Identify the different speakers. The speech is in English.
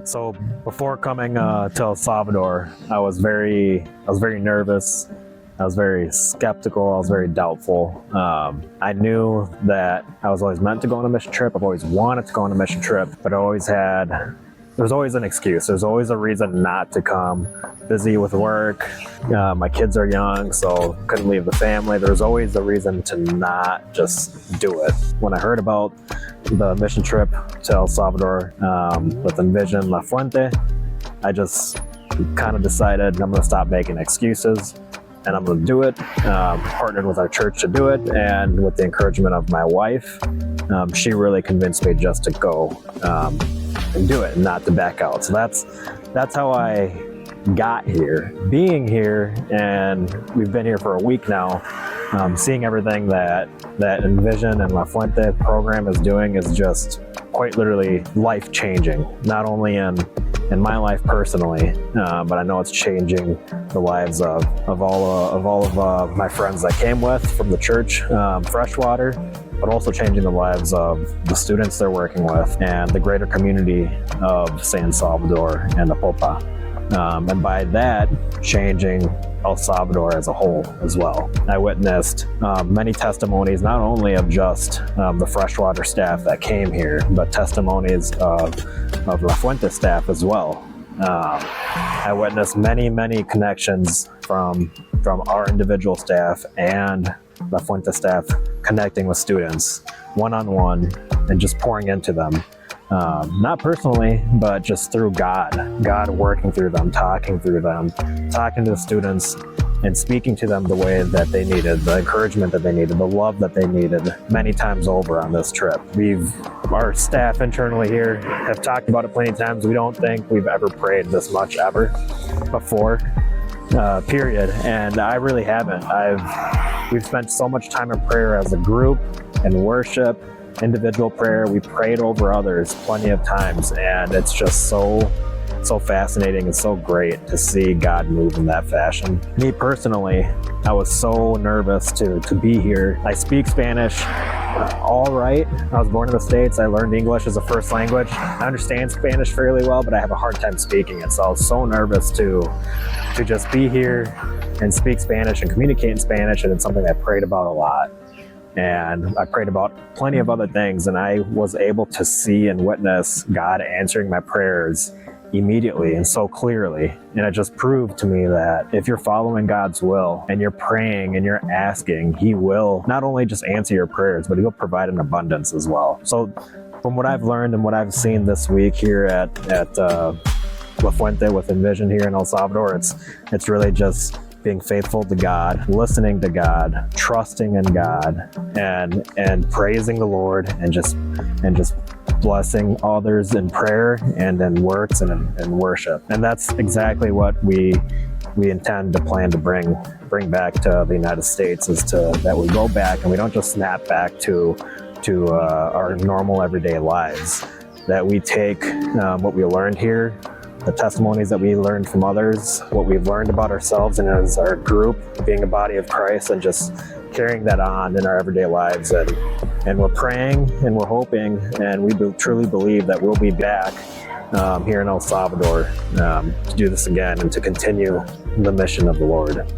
Speaker 1: So before coming to El Salvador, I was very nervous. I was very skeptical. I was very doubtful. I knew that I was always meant to go on a mission trip. I've always wanted to go on a mission trip, but there's always an excuse. There's always a reason not to come. Busy with work. My kids are young, so couldn't leave the family. There's always a reason to not just do it. When I heard about the mission trip to El Salvador with Envision La Fuente, I just kind of decided I'm going to stop making excuses and I'm going to do it. Partnered with our church to do it, and with the encouragement of my wife, she really convinced me just to go and do it and not to back out. So that's how I got here. Being here, and we've been here for a week now, seeing everything that Envision and La Fuente program is doing is just quite literally life-changing, not only in my life personally, but I know it's changing the lives of all of my friends I came with from the church, Freshwater, but also changing the lives of the students they're working with and the greater community of San Salvador and Apopa. And by that, changing El Salvador as a whole as well. I witnessed many testimonies, not only of just the Freshwater staff that came here, but testimonies of La Fuente staff as well. I witnessed many connections from our individual staff and La Fuente staff connecting with students one-on-one and just pouring into them. Not personally, but just through God working through them, talking to the students and speaking to them the way that they needed, the encouragement that they needed, the love that they needed many times over on this trip. Our staff internally here have talked about it plenty of times. We don't think we've ever prayed this much ever before, period. And I really haven't. We've spent so much time in prayer as a group and worship, individual prayer. We prayed over others plenty of times, and it's just so fascinating and so great to see God move in that fashion. Me personally, I was so nervous to be here. I speak Spanish all right. I was born in the States. I learned English as a first language. I understand Spanish fairly well, but I have a hard time speaking it. So I was so nervous to just be here and speak Spanish and communicate in Spanish, and it's something I prayed about a lot. And I prayed about plenty of other things, and I was able to see and witness God answering my prayers immediately and so clearly. And it just proved to me that if you're following God's will and you're praying and you're asking, He will not only just answer your prayers, but He'll provide an abundance as well. So from what I've learned and what I've seen this week here at La Fuente with Envision here in El Salvador, it's really just being faithful to God, listening to God, trusting in God, and praising the Lord, and just blessing others in prayer and in works and in worship. And that's exactly what we intend to plan to bring back to the United States, is that we go back and we don't just snap back to our normal everyday lives, that we take what we learned here, the testimonies that we learned from others, what we've learned about ourselves and as our group, being a body of Christ, and just carrying that on in our everyday lives. And we're praying and we're hoping, and we truly believe that we'll be back here in El Salvador to do this again and to continue the mission of the Lord.